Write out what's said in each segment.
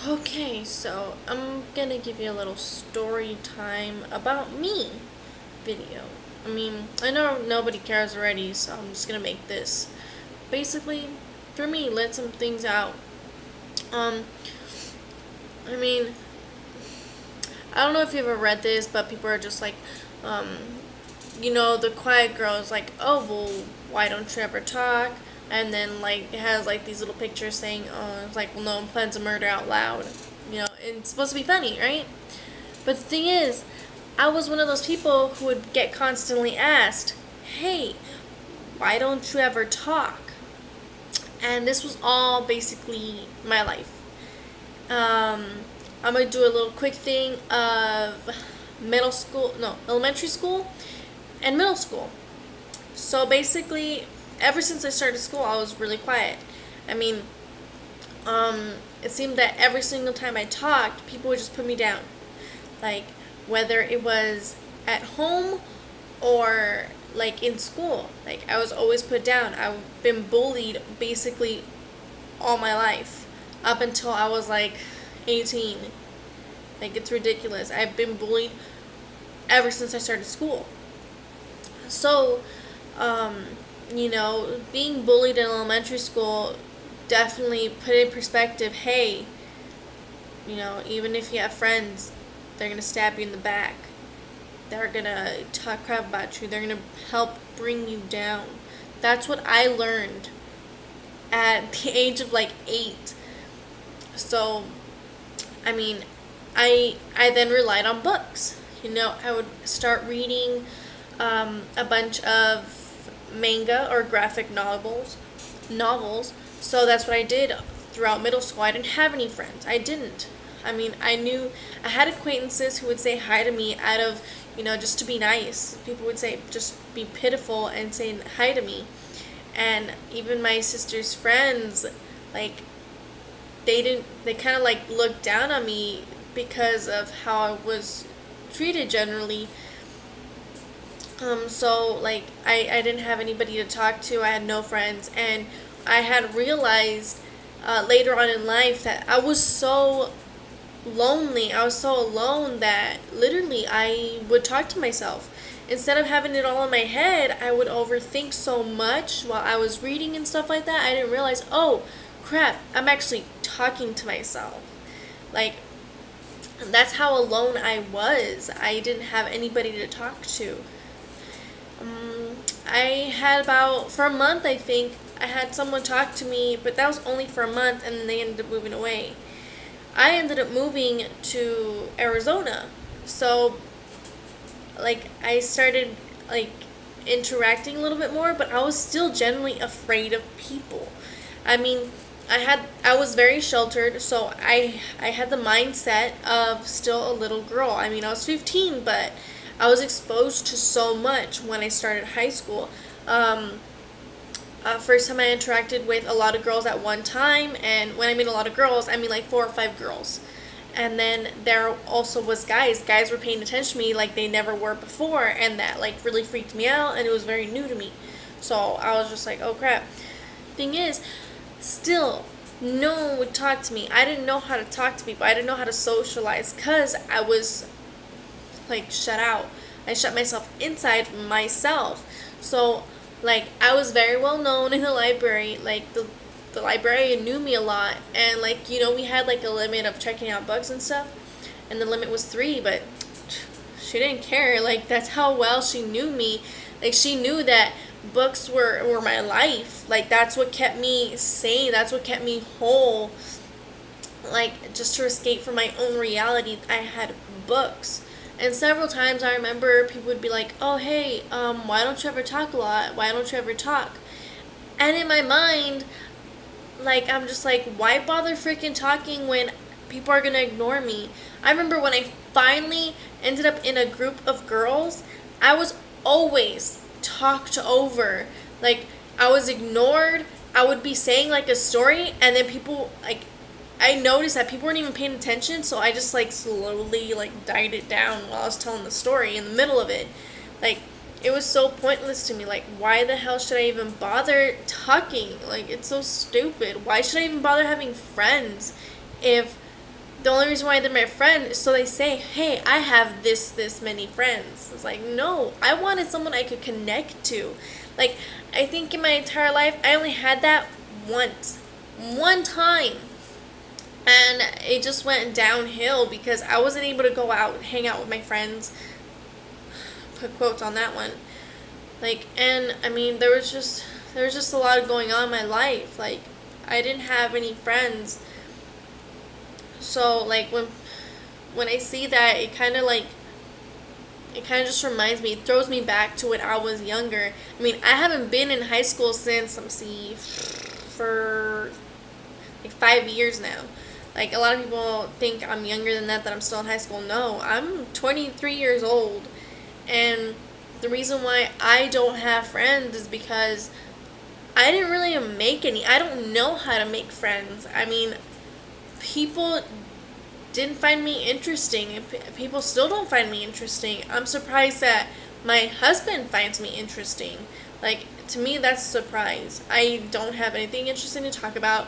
Okay, so I'm gonna give you a little story time about me video. I mean, I know nobody cares already, so I'm just gonna make this. Basically, for me, let some things out. Um, I mean, I don't know if you ever read this, but people are just like, um, the quiet girl is like, oh, well, why don't you ever talk? And then, like, it has, like, these little pictures saying, oh, it's like, well, no one plans a murder out loud. And it's supposed to be funny, right? But the thing is, I was one of those people who would get constantly asked, hey, why don't you ever talk? And this was all basically my life. Um, I'm gonna do a little quick thing of elementary school and middle school. So basically, ever since I started school, I was really quiet. I mean, it seemed that every single time I talked, people would just put me down. Like, whether it was at home or like in school. Like, I was always put down. I've been bullied basically all my life up until I was like 18. Like, it's ridiculous. I've been bullied ever since I started school. So, um, being bullied in elementary school definitely put in perspective, hey, even if you have friends, they're going to stab you in the back. They're going to talk crap about you. They're going to help bring you down. That's what I learned at the age of like 8. So, I mean, I then relied on books. I would start reading a bunch of manga or graphic novels. So that's what I did throughout middle school. I didn't have any friends. I didn't. I mean, I had acquaintances who would say hi to me out of, just to be nice. People would say, just be pitiful and say hi to me. And even my sister's friends, like, they kind of like looked down on me because of how I was treated generally. So like I didn't have anybody to talk to. I had no friends, and I had realized later on in life that I was so lonely. I was so alone that literally I would talk to myself. Instead of having it all in my head, I would overthink so much while I was reading and stuff like that. I didn't realize, oh crap, I'm actually talking to myself. Like, that's how alone I was. I didn't have anybody to talk to. I had for a month, I think, I had someone talk to me, but that was only for a month, and then they ended up moving away. I ended up moving to Arizona. So, like, I started, like, interacting a little bit more, but I was still generally afraid of people. I mean, I was very sheltered, so I had the mindset of still a little girl. I mean, I was 15, but I was exposed to so much when I started high school. First time I interacted with a lot of girls at one time, and when I mean a lot of girls, I mean like 4 or 5 girls. And then there also was guys. Guys were paying attention to me like they never were before, and that like really freaked me out, and it was very new to me. So I was just like, oh crap. Thing is, still, no one would talk to me. I didn't know how to talk to people. I didn't know how to socialize because I was like shut out. I shut myself inside myself. So like I was very well known in the library. Like the librarian knew me a lot, and like we had like a limit of checking out books and stuff, and the limit was 3, but she didn't care. Like, that's how well she knew me. Like, she knew that books were my life. Like, that's what kept me sane. That's what kept me whole. Like, just to escape from my own reality, I had books. And several times I remember people would be like, oh, hey, why don't you ever talk a lot? Why don't you ever talk? And in my mind, like, I'm just like, why bother freaking talking when people are gonna ignore me? I remember when I finally ended up in a group of girls, I was always talked over. Like, I was ignored. I would be saying like a story, and then people, like, I noticed that people weren't even paying attention, so I just like slowly like died it down while I was telling the story in the middle of it. Like, it was so pointless to me. Like, why the hell should I even bother talking? Like, it's so stupid. Why should I even bother having friends if the only reason why they're my friend is so they say, hey, I have this many friends. It's like, no, I wanted someone I could connect to. Like, I think in my entire life, I only had that once. One time. And it just went downhill because I wasn't able to go out and hang out with my friends. Put quotes on that one. Like, and I mean, there was just a lot going on in my life. Like, I didn't have any friends. So like when I see that, it kind of just reminds me, it throws me back to when I was younger. I mean, I haven't been in high school since, let me see, for like 5 years now. Like, a lot of people think I'm younger than that I'm still in high school. No, I'm 23 years old. And the reason why I don't have friends is because I didn't really make any. I don't know how to make friends. I mean, people didn't find me interesting. People still don't find me interesting. I'm surprised that my husband finds me interesting. Like, to me, that's a surprise. I don't have anything interesting to talk about.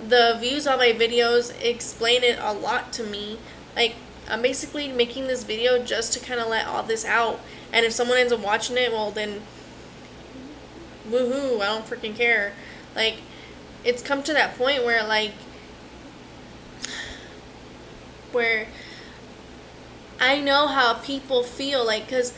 The views on my videos explain it a lot to me. Like, I'm basically making this video just to kind of let all this out. And if someone ends up watching it, well, then woohoo, I don't freaking care. Like, it's come to that point where, where I know how people feel, like, because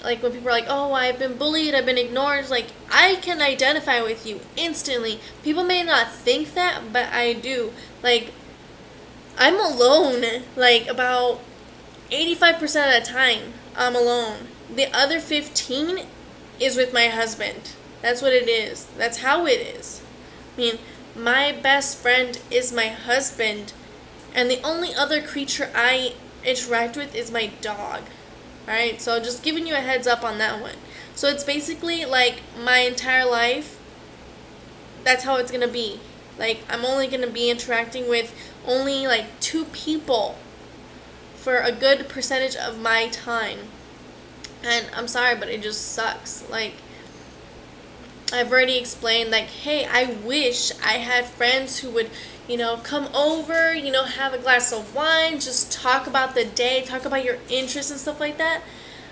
like, when people are like, oh, I've been bullied, I've been ignored, it's like, I can identify with you instantly. People may not think that, but I do. Like, I'm alone, like, about 85% of the time, I'm alone. The other 15 is with my husband. That's what it is. That's how it is. I mean, my best friend is my husband, and the only other creature I interact with is my dog. Alright, so just giving you a heads up on that one. So it's basically like my entire life, that's how it's going to be. Like, I'm only going to be interacting with only like 2 people for a good percentage of my time. And I'm sorry, but it just sucks. Like, I've already explained, like, hey, I wish I had friends who would, come over, have a glass of wine, just talk about the day, talk about your interests and stuff like that.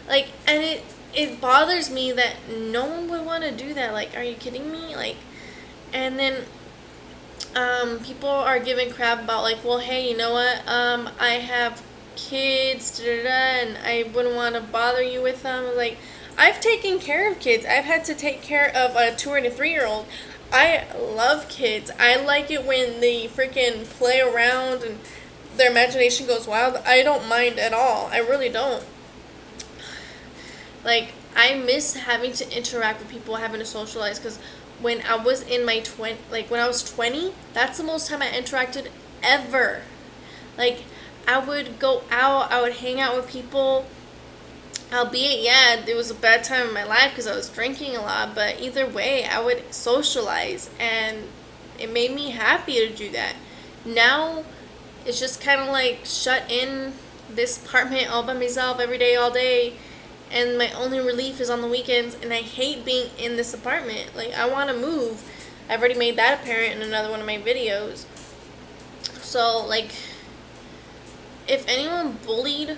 Like, and it bothers me that no one would want to do that. Like, are you kidding me? Like, and then people are giving crap about, like, well, hey, you know what? I have kids, and I wouldn't want to bother you with them. Like, I've taken care of kids. I've had to take care of a 2 and a 3-year-old. I love kids. I like it when they freaking play around and their imagination goes wild. I don't mind at all. I really don't. Like, I miss having to interact with people, having to socialize, because when I was in my when I was 20, that's the most time I interacted ever. Like, I would go out, I would hang out with people, albeit, yeah, it was a bad time in my life because I was drinking a lot, but either way, I would socialize, and it made me happy to do that. Now, it's just kind of like shut in this apartment all by myself every day, all day, and my only relief is on the weekends, and I hate being in this apartment. Like, I want to move. I've already made that apparent in another one of my videos. So, like, if anyone bullied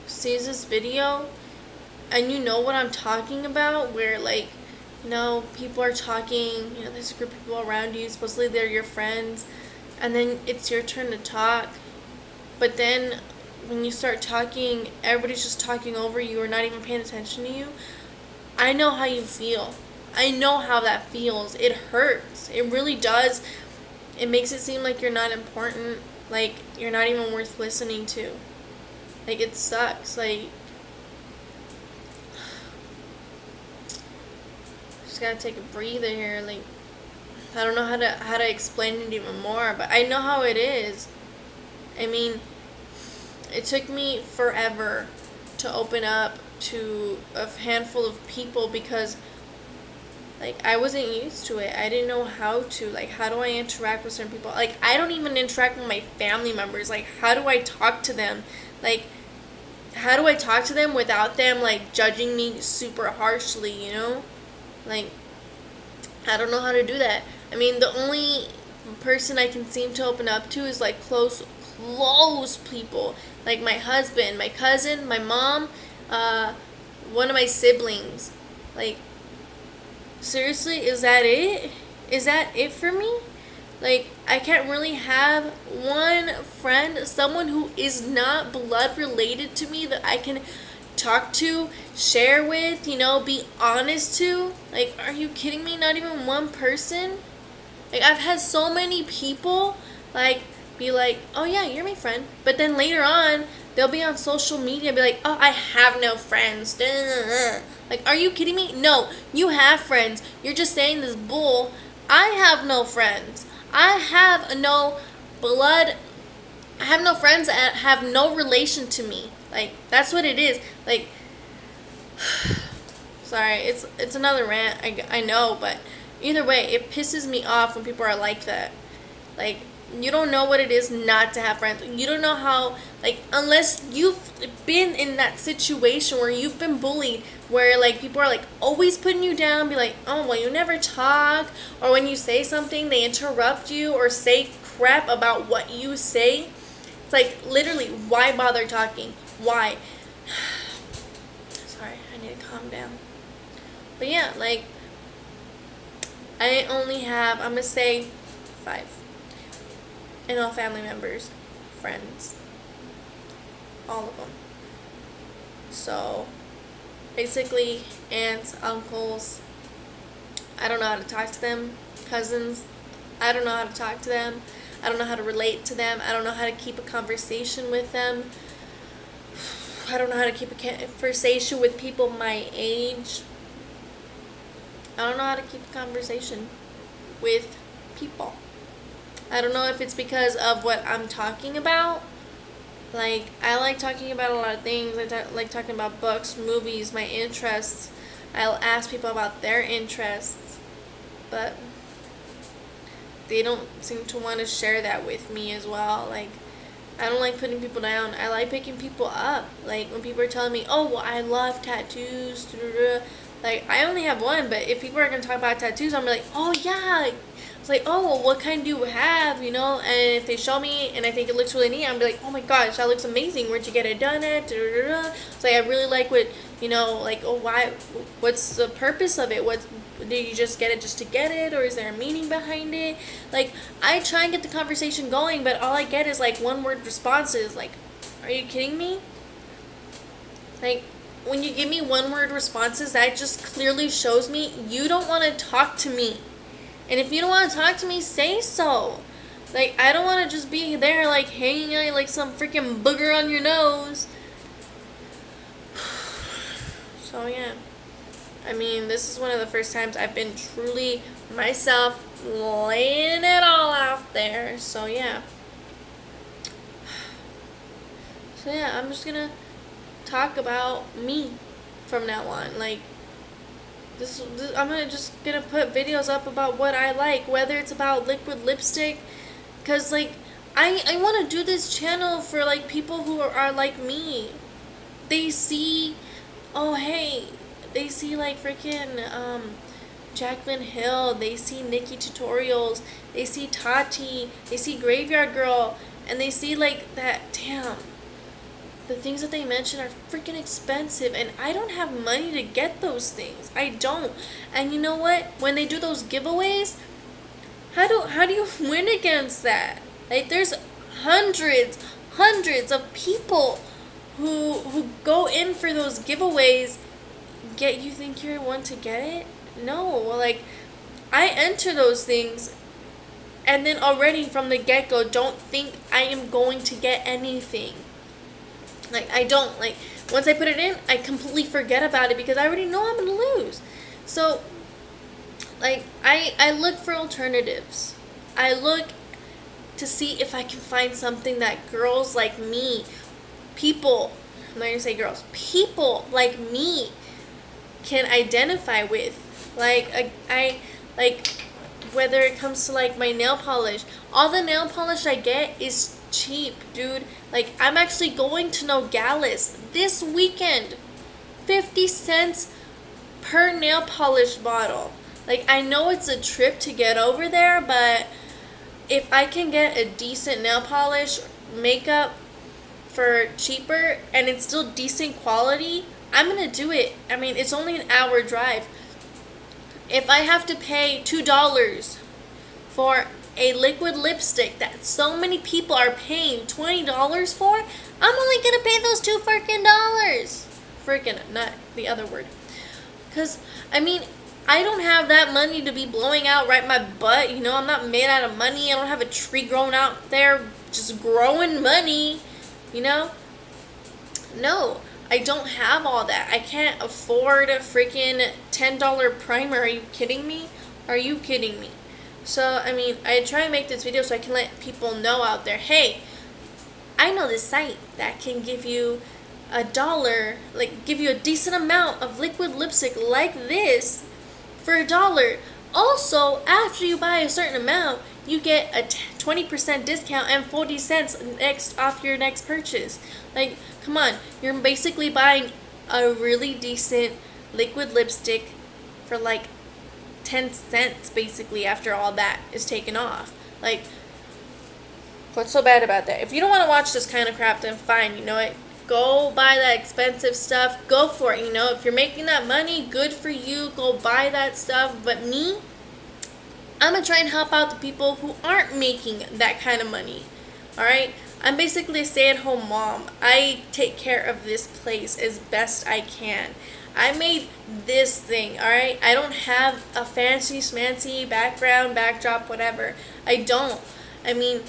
sees this video and you know what I'm talking about, where, like, people are talking, there's a group of people around you, supposedly they're your friends, and then it's your turn to talk, but then when you start talking, everybody's just talking over you or not even paying attention to you. I know how you feel. I know how that feels. It hurts. It really does. It makes it seem like you're not important, like you're not even worth listening to. Like, it sucks. Like, just gotta take a breather here. Like, I don't know how to explain it even more, but I know how it is. I mean, it took me forever to open up to a handful of people because, like, I wasn't used to it. I didn't know how to. Like, how do I interact with certain people? Like, I don't even interact with my family members. Like, how do I talk to them? Like, how do I talk to them without them, like, judging me super harshly, Like, I don't know how to do that. I mean, the only person I can seem to open up to is, like, close close people, like my husband, my cousin, my mom, one of my siblings. Like, seriously, is that it? Is that it for me? Like, I can't really have one friend, someone who is not blood related to me that I can talk to, share with, be honest to. Like, are you kidding me? Not even one person? Like, I've had so many people, like, be like, oh yeah, you're my friend. But then later on, they'll be on social media and be like, oh, I have no friends. Like, are you kidding me? No, you have friends. You're just saying this bull. I have no friends. I have no blood. I have no friends that have no relation to me. Like, that's what it is. Like, sorry, it's another rant. I know, but either way, it pisses me off when people are like that. Like, you don't know what it is not to have friends. You don't know how, like, unless you've been in that situation where you've been bullied, where, like, people are, like, always putting you down, be like, oh, well, you never talk, or when you say something, they interrupt you, or say crap about what you say. It's like, literally, why bother talking? Why? Sorry, I need to calm down. But yeah, like, I only have, I'm gonna say 5. And all family members, friends, all of them. So, basically, aunts, uncles, I don't know how to talk to them. Cousins, I don't know how to talk to them. I don't know how to relate to them. I don't know how to keep a conversation with them. I don't know how to keep a conversation with people my age. I don't know how to keep a conversation with people. I don't know if it's because of what I'm talking about. Like, I like talking about a lot of things. I like talking about books, movies, my interests. I'll ask people about their interests. But they don't seem to want to share that with me as well. Like, I don't like putting people down. I like picking people up. Like, when people are telling me, oh, well, I love tattoos. Like, I only have one, but if people are going to talk about tattoos, I'm like, oh, yeah. It's like, oh, well, what kind do you have, And if they show me and I think it looks really neat, I'm like, oh my gosh, that looks amazing. Where'd you get it done at? It's like, I really like what, like, oh, why, what's the purpose of it? Did you just get it just to get it? Or is there a meaning behind it? Like, I try and get the conversation going, but all I get is, like, one-word responses. Like, are you kidding me? Like, when you give me one-word responses, that just clearly shows me you don't want to talk to me. And if you don't want to talk to me, say so. Like, I don't want to just be there, like, hanging out like some freaking booger on your nose. So, yeah. I mean, this is one of the first times I've been truly myself, laying it all out there. So, yeah. So, yeah, I'm just gonna talk about me from now on. Like, I'm gonna put videos up about what I like, whether it's about liquid lipstick, because, like, I want to do this channel for, like, people who are like me. They see, oh, hey, they see, like, freaking Jaclyn Hill, they see Nikki tutorials, they see Tati, they see Graveyard Girl, and they see, like, that, damn, the things that they mention are freaking expensive, and I don't have money to get those things. I don't. And you know what? When they do those giveaways, how do you win against that? Like, there's hundreds of people who go in for those giveaways, yet you think you're one to get it? No. Like, I enter those things, and then already from the get-go don't think I am going to get anything. Like, I don't. Like, once I put it in, I completely forget about it because I already know I'm going to lose. So, like, I look for alternatives. I look to see if I can find something that girls like me, people, I'm not going to say girls, people like me can identify with. Like, I whether it comes to, like, my nail polish, all the nail polish I get is cheap, dude. Like, I'm actually going to Nogales this weekend. 50 cents per nail polish bottle. Like, I know it's a trip to get over there, but if I can get a decent nail polish, makeup for cheaper, and it's still decent quality, I'm gonna do it. I mean, it's only an hour drive. If I have to pay $2 for a liquid lipstick that so many people are paying $20 for, I'm only gonna pay those $2 freaking, not the other word. Because, I mean, I don't have that money to be blowing out right my butt. You know, I'm not made out of money. I don't have a tree growing out there just growing money. You know? No, I don't have all that. I can't afford a freaking $10 primer. Are you kidding me? Are you kidding me? So, I mean, I try and make this video so I can let people know out there, hey, I know this site that can give you $1, like give you a decent amount of liquid lipstick like this for $1. Also, after you buy a certain amount, you get a 20% discount and 40 cents off your next purchase. Like, come on, you're basically buying a really decent liquid lipstick for like 10 cents basically after all that is taken off. Like, what's so bad about that? If you don't want to watch this kind of crap, then fine, you know what? Go buy that expensive stuff. Go for it, you know? If you're making that money, good for you. Go buy that stuff. But me, I'm going to try and help out the people who aren't making that kind of money. Alright? I'm basically a stay-at-home mom. I take care of this place as best I can. I made this thing, alright? I don't have a fancy smancy background, backdrop, whatever. I don't. I mean,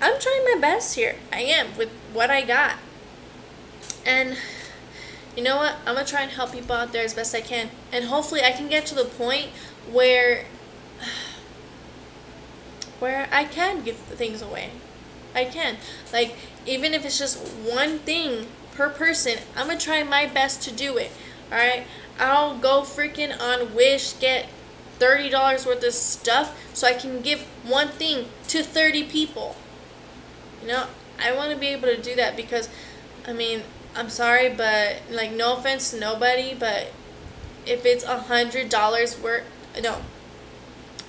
I'm trying my best here. I am with what I got. And you know what? I'm going to try and help people out there as best I can. And hopefully I can get to the point where I can give things away. I can. Like, even if it's just one thing per person, I'm going to try my best to do it. Alright? I'll go freaking on Wish, get $30 worth of stuff so I can give one thing to 30 people. You know, I want to be able to do that because, I mean, I'm sorry, but, like, no offense to nobody, but if it's $100 worth, no,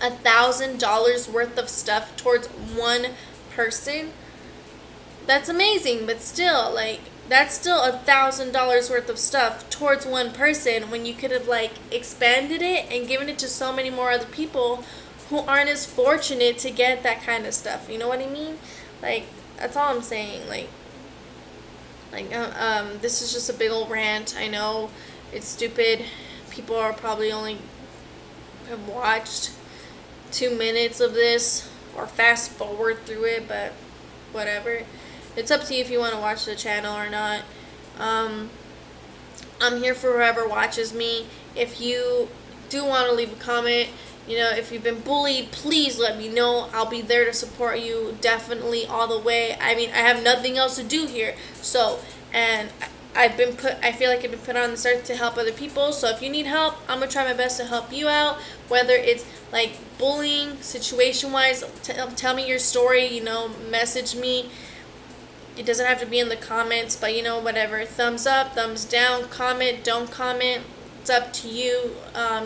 $1,000 worth of stuff towards one person, that's amazing, but still, like, that's still $1,000 worth of stuff towards one person when you could have, like, expanded it and given it to so many more other people who aren't as fortunate to get that kind of stuff. You know what I mean? Like, that's all I'm saying. Like, this is just a big old rant. I know it's stupid. People are probably only have watched 2 minutes of this or fast forward through it, but whatever. It's up to you if you want to watch the channel or not. I'm here for whoever watches me. If you do want to leave a comment, you know, if you've been bullied, please let me know. I'll be there to support you, definitely, all the way. I mean, I have nothing else to do here. So, and I feel like I've been put on this earth to help other people. So if you need help, I'm going to try my best to help you out. Whether it's like bullying, situation-wise, tell me your story, you know, message me. It doesn't have to be in the comments, but you know, whatever. Thumbs up, thumbs down, comment, don't comment. It's up to you.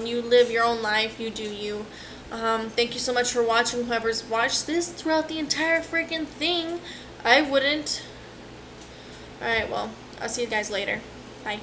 You live your own life. You do you. Thank you so much for watching. Whoever's watched this throughout the entire freaking thing. I wouldn't. Alright, well, I'll see you guys later. Bye.